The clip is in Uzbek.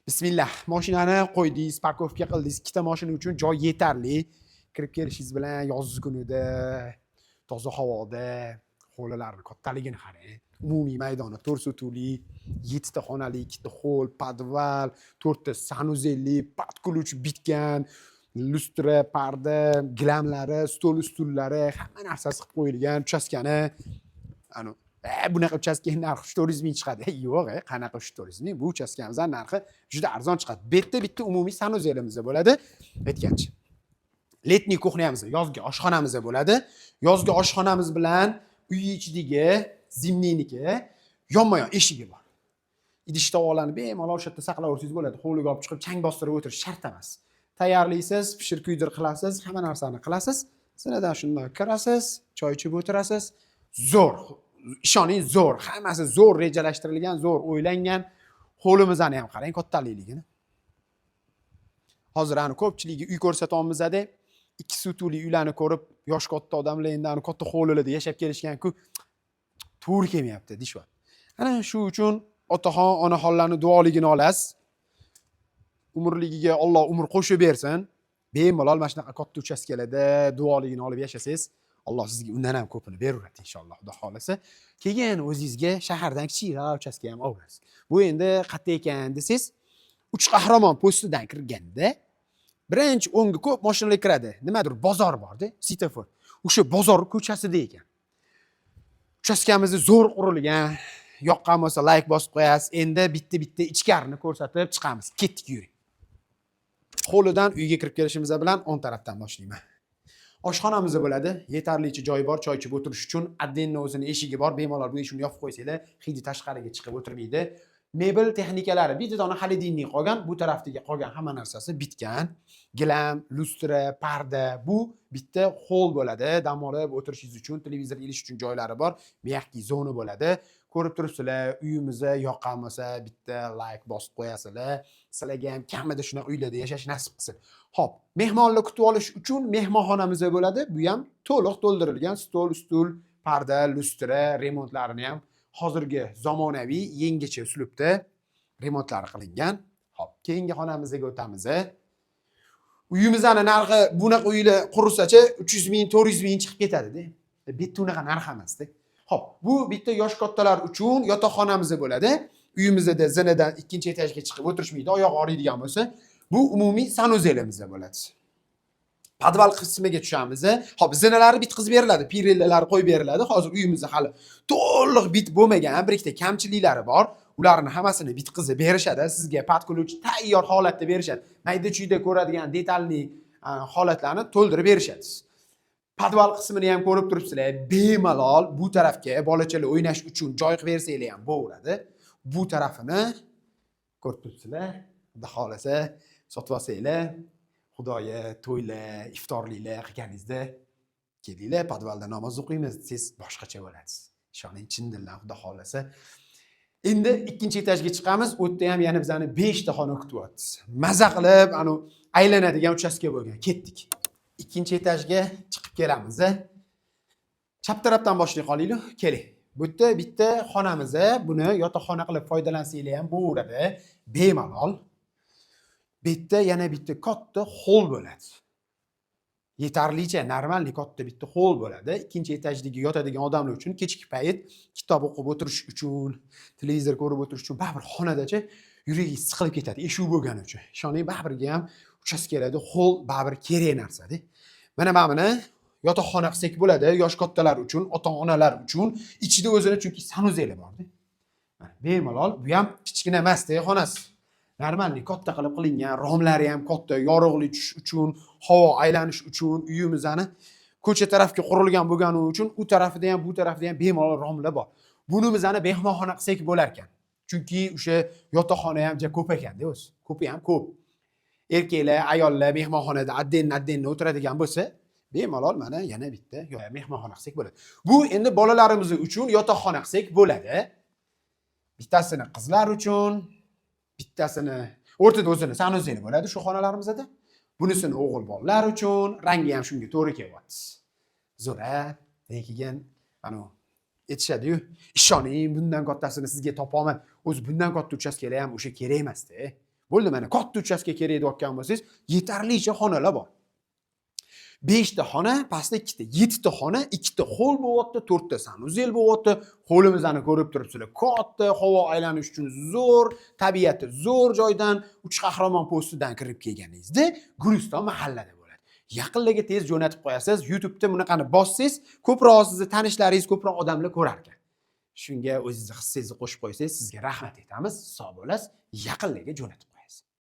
Bismillah. Mashinani qo'ydingiz, parkovka qildingiz. Ikkita mashina uchun joy yetarli. Kirib kelishingiz bilan yoz kunida, toza havoda hovlilarning kattaligini qarang. Umumiy maydoni 4 sotuli, 7 ta xonali, 2 ta hol, podval, 4 ta sanuzelli, podключ bitgan, lustra, parda, gilamlari, stol-ustullari, hamma narsasi qilib qo'yilgan. Uchastkani bunaqa uchastkaning narxi 400 ming chiqadi. Yo'q, qanaqa 400 ming? Bu uchastkamizning narxi juda arzon chiqadi. Bitta umumiy sanuzelimiz bo'ladi. Aytgancha. Letniy kuxnyamiz, yozgi oshxonamiz bo'ladi. Yozgi oshxonamiz bilan uy ichidagi zimniyniki yonma-yon eshigi bor. Idish tovoqlarni bemalol o'sha yerda saqlab o'tsangiz bo'ladi. Hovliga olib chiqib chang bostirib o'tirish shart emas. Tayyorlaysiz, pishir kuydir qilasiz, hamma narsani qilasiz. Sinadan shunday kirasiz, choy ichib o'tirasiz. Zo'r. Ishoning zo'r, hammasi zo'r rejalashtirilgan, zo'r o'ylangan. Hovlimizni ham qarang, kattaligini. Hozir ani ko'pchiligi uy ko'rsatyapmiz-da, 2 sutuli uylarni ko'rib, yosh katta odamlar endi ani katta hovlilarda yashab kelishgan-ku, to'g'ri kelmayapti, deyshapti. Ana shu uchun otaxon, onaxonlarning duoligini olasiz. Umrligiga Alloh umr qo'shib bersin. Bemalol mana shunaqa katta uchastkalarda duoligini olib yashasangiz, Alloh sizga undan ham ko'pini beraveradi inshaalloh, Xudo xolasa. Keyin o'zingizga shahardan kichikroq uchastka ham olasiz. Bu endi qayerda ekan desangiz, Uch Qahramon postidan kirganda birinchi o'ngga ko'p mashinalar kiradi. Nimadir bozor bor-da, svetofor. O'sha bozor ko'chasida ekan. Uchastkamiz zo'r qurilgan. Yoqqan bo'lsa like bosib qo'yasiz. Endi bitta ichkarini ko'rsatib chiqamiz. Ketdik, yuring. Hovlidan uyga kirib kelishimiz bilan o'ng tarafdan boshlayman. Oshxonamiz bo'ladi. Yetarlicha joy bor, choy ichib o'tirish uchun. Addenni o'zini eshigi bor. Bemalol bu eshikni yopib qo'ysanglar, hidi tashqariga chiqib o'tirmaydi. Mebel texnikalari bitta dona xolodilnik qolgan, bu tarafdagi qolgan hamma narsasi bitgan. Gilam, lustra, parda, bu bitta hol bo'ladi. Dam olib o'tirishingiz uchun, televizor ilish uchun joylari bor. Miyaqki zona bo'ladi. Ko'rib turibsizlar, uyimizni yoqqan bo'lsa, bitta like bosib qo'yasizlar. Sizlarga ham kamida shunaqa uylarda yashash nasib qilsin. Xo'p, mehmonlar kutib olish uchun mehmonxonamiz bo'ladi. Bu ham to'liq to'ldirilgan, stol, ustul, parda, lustra, remontlarini ham hozirgi zamonaviy yangicha uslubda remontlari qilingan. Xo'p, keyingi xonamizga o'tamiz. Uyimizning narxi bunaqa uylar qursacha 300 ming, 400 ming chiqib ketadi-da. Bitta unaqa narx emas-da. Xo'p, bu bitta yosh kattalar uchun yotoqxonamiz bo'ladi. Uyimizda zinadan ikkinchi etajga chiqib o'tirishmaydi, oyoq og'riydigan bo'lsa, bu umumiy sanuzelimiz bo'ladi. Podval qismiga tushamiz. Xo'p, zinalari bitkizib beriladi, pirellalar qo'yib beriladi. Hozir uyimizda hali to'liq bit bo'lmagan, bir ikkita kamchiliklari bor. Ularni hammasini bitkizib berishadi. Sizga podключ tayyor holatda berishadi. Mayda-chuyda ko'radigan detalli holatlarni to'ldirib berishadi. Podval qismini ham ko'rib turibsizlar. Bemalol bu tarafga bolachalar o'ynash uchun joy qilib bersanglar ham bo'laveradi. Bu tarafini ko'rib turibsizlar. Xudo xolasa sotib olsanglar, Xudoga to'ylar, iftorliklar qilganingizda kelinglar, podvalda namoz o'qiymiz, siz boshqacha bo'lasiz. Ishoning, chin dildan Xudo xolasa. Endi ikkinchi etajga chiqamiz. U yerda ham yana bizani 5 ta xona kutyapti. Maza qilib, aylanadigan uchastka bo'lgan. Ketdik. Ikkinchi etajga chiqib kelamiz. Chap tarafdan boshlay qolaylik. Keling. Bu yerda bitta xonamiz, buni yotoqxona qilib foydalansanglar ham bo'laveradi. Bemalol. Bitta yana bitta katta hol bo'ladi. Yetarlicha normalniy katta bitta hol bo'ladi. Ikkinchi etajdagi yotadigan odamlar uchun kechki payt kitob o'qib o'tirish uchun, televizor ko'rib o'tirish uchun baribir xonadacha yuragingiz siqilib ketadi, eshuv bo'lgani uchun. Ishoning, baribirga ham uchastkalarda hol baribir kerak narsa-da. Mana buni yotoqxona qilsak bo'ladi, yosh kattalar uchun, ota-onalar uchun, ichida o'zini chunki sanuzeli bor-da. Mana bemalol, bu ham kichkina emas-da xonasi. Normalniy katta qilib qilingan, romlari ham katta, yorug'lik uchun, havo aylanish uchun, uyimizni ko'cha tarafga qurilgan bo'lgani uchun u tarafida ham, bu tarafida ham bemalol romlar bor. Bunimizni mehmonxona qilsak bo'lar ekan. Chunki o'sha yotoqxona ham juda ko'p ekan-da o'zi. Ko'pi ham ko'p. Erkaklar, ayollar mehmonxonada adden o'tiradigan bo'lsa, bemalol mana yana bitta mehmonxona qilsak bo'ladi. Bu endi bolalarimiz uchun yotoqxona qilsak bo'ladi. Bittasini qizlar uchun, bittasini o'rtada o'zini sanuzeli bo'ladi shu xonalarimizda. Bunisini o'g'il bolalar uchun, rangi ham shunga to'g'ri kelyapti. Zo'ra, lekin aytishadi-yu, ishoning, bundan kattasini sizga topolman. O'zi bundan katta uchastkalar ham o'sha kerak emas-da. Bo'ldi, mana katta uchastka kerak deyotgan bo'lsangiz, yetarlicha xonalar bor. 5 ta xona, pastda 2 ta, 7 ta xona, 2 ta hol bo'lyapti, 4 ta sanuzel bo'lyapti. Holimizni ko'rib turibsizlar. Katta, havo aylanish uchun zo'r, tabiati zo'r joydan, uch qahramon postidan kirib kelganingizda Guliston mahallada bo'ladi. Yaqinlarga tez jo'natib qo'yasiz. YouTube'da bunaqani bossangiz, ko'proq sizni tanishlaringiz, ko'proq odamlar ko'rar ekan. Shunga o'zingizni hissingizni qo'shib qo'ysangiz, sizga rahmat aytamiz. Sog' bo'lasiz. Yaqinlarga jo'natib